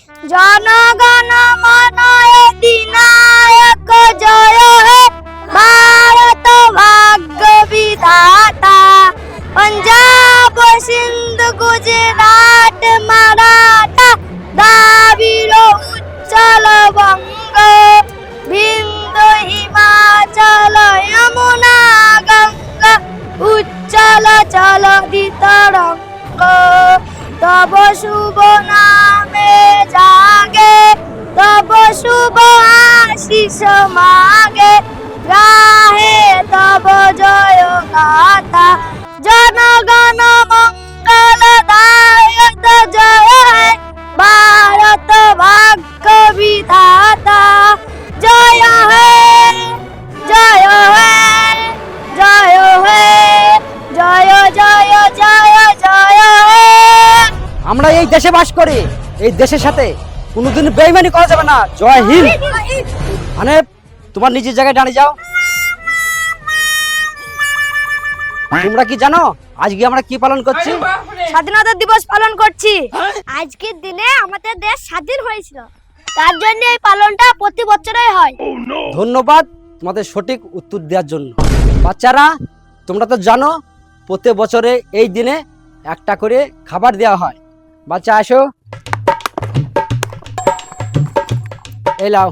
জনগণ মন অধিনায়ক জয় হে ভারত ভাগ্য বিধাতা। पंजाब सिंध गुजरात मराठा द्राविड़ उच्चल बंग बिंदु हिमाचल यमुना गंगा उच्चल जलधि तरंग। तब शुभ नामे जागे तब शुभ आशीष मागे गाहे तब जय गाथा। जनगण मंगलदायक जय है भारत भाग्य विधाता। जय है जय है जय है जय जय जय जय है। আমরা এই দেশে বাস করি, এই দেশের সাথে কোনোদিন বেইমানি করা যাবে না। জয় হিন্দ। মানে তোমার নিজের জায়গায় দাঁড়িয়ে যাও। তোমরা কি জানো আজকে আমরা কি পালন করছি? স্বাধীনতা দিবস পালন করছি। আজকের দিনে আমাদের দেশ স্বাধীন হয়েছিল, তার জন্য এই পালনটা প্রতি বছরই হয়। ধন্যবাদ তোমাদের সঠিক উত্তর দেওয়ার জন্য। বাচ্চারা তোমরা তো জানো প্রতি বছরে এই দিনে একটা করে খাবার দেওয়া হয়। বাচ্চা আসো, এই লাও।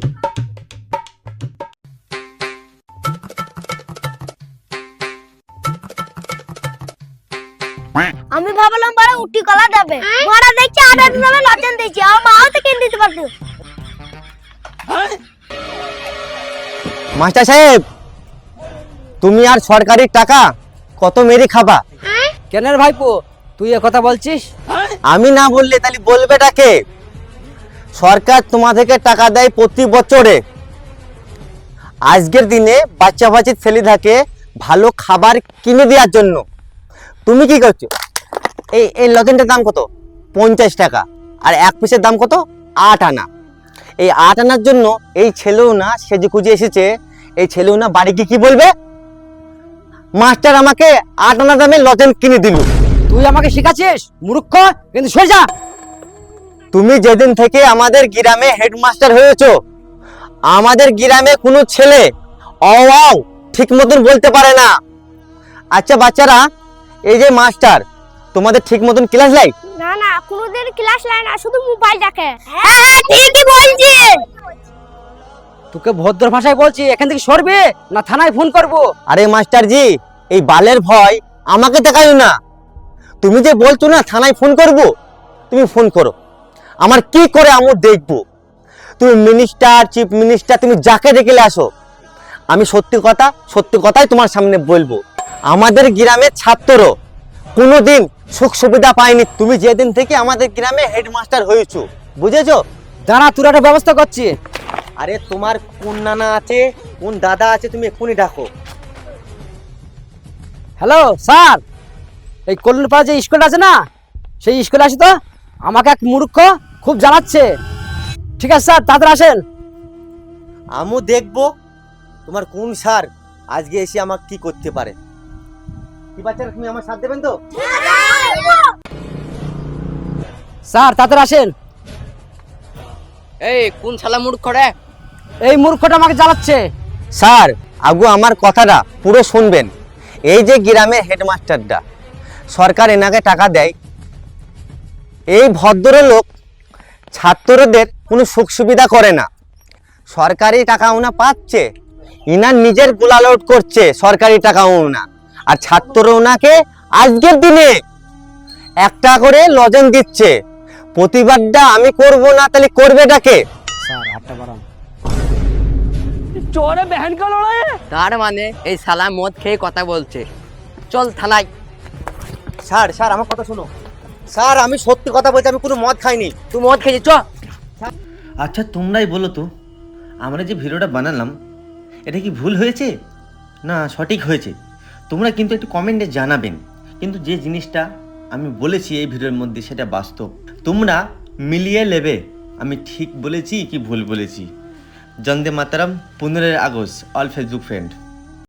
আমি ভাবলাম বড় উটি কলা দেবে, বড় দেখছি আটা দেবে লজেন দিয়েছি, আর মাও তো কিনে দিতে পারতো। মাস্টার সাহেব, তুমি আর সরকারি টাকা কত মেরে খাবা? কেন রে ভাইপো তুই এ কথা বলছিস? আমি না বললে তাহলে বলবেটা কে? সরকার তোমাদেরকে টাকা দেয় প্রতি বছরে। আজকের দিনে বাচ্চা বাচ্চা ছেলেটাকে ভালো খাবার কিনে দেওয়ার জন্য। তুমি কি করছো? এই লজেনটার দাম কত? 50 টাকা। আর এক পিসের দাম কত? 8 আনা। এই 8 আনার জন্য এই ছেলেও না সেজে খুঁজে এসেছে। এই ছেলেও না বাড়ি গিয়ে কি বলবে? মাস্টার আমাকে 8 আনা দামে লজেন কিনে দিল। তুই আমাকে শিখাচ্ছিস মূর্খ? কিন্তু সরে যা। তুমি যেদিন থেকে আমাদের গ্রামে হেডমাস্টার হয়েছো, আমাদের গ্রামে কোনো ছেলে অও ঠিক মতন বলতে পারে না। আচ্ছা বাচ্চারা, এই যে মাস্টার তোমাদের ঠিক মতন ক্লাস লাই? না না, কোনোদিন ক্লাস লাই না, শুধু মোবাইল দেখে। হ্যাঁ হ্যাঁ ঠিকই বলছি। তোকে ভদ্র ভাষায় বলছি, এখান থেকে সরবে না থানায় ফোন করব। আরে মাস্টার জি, এই বালের ভয় আমাকে দেখাইও না। তুমি যে বলছো না থানায় ফোন করব, তুমি ফোন করো। আমার কি করে আমি দেখবো? তুমি মিনিস্টার, চিফ মিনিস্টার, তুমি যাকে ডেকে আসো, আমি সত্যি কথাই তোমার সামনে বলবো। আমাদের গ্রামের ছাত্র কোনোদিন সুখ সুবিধা পায়নি। তুমি যেদিন থেকে আমাদের গ্রামে হেডমাস্টার হয়েছো, বুঝেছো? দাঁড়া, তোর একটা ব্যবস্থা করছি। আরে তোমার কোন নানা আছে, কোন দাদা আছে, তুমি এক্ষুনি ডাকো। হ্যালো স্যার, এই কল্যাণপাড়া যে স্কুলটা আছে না, সেই স্কুলে আসি তো। আমাকে এক মূর্খ খুব জ্বালাচ্ছে। ঠিক আছে স্যার, তাড়াতাড়ি আসেন। আমিও দেখবো তোমার কোন স্যার আজকে এসে আমাকে কি করতে পারে। কি বাচ্চারা, তুমি আমার সাথ দেবেন তো? স্যার তাড়াতাড়ি আসেন। এই কোন শালা মূর্খ রে? এই মূর্খটা আমাকে জ্বালাচ্ছে। স্যার আগু আমার কথাটা পুরো শুনবেন। এই যে গ্রামের হেডমাস্টারটা, সরকার এনাকে টাকা দেয়। এই ভদ্রলোক ছাত্রদের কোনো সুখ সুবিধা করে না। সরকারি টাকা ওনা পাচ্ছে, ইনার নিজের গোলালোড করছে সরকারি টাকা ওনা। আর ছাত্র ওনাকে আজকের দিনে একটা করে লজেন দিচ্ছে। প্রতিবাদটা আমি করব না, তাহলে করবেটাকে? স্যার হাতটা বাড়ান। তার মানে এই শালা মদ খেয়ে কথা বলছে। চল থানায়। স্যার আমার কথা শুনো। স্যার আমি সত্যি কথা বলছি, আমি কোনো মদ খাইনি। তুই মদ খেয়েছিস? চ। আচ্ছা তোমরাই বলো তো, আমরা যে ভিডিওটা বানালাম এটা কি ভুল হয়েছে না সঠিক হয়েছে? তোমরা কিন্তু একটু কমেন্টে জানাবেন। কিন্তু যে জিনিসটা আমি বলেছি এই ভিডিওর মধ্যে সেটা বাস্তব। তোমরা মিলিয়ে নেবে আমি ঠিক বলেছি কি ভুল বলেছি। বন্দে মাতরম, 15 আগস্ট, অল ফেসবুক ফ্রেন্ড।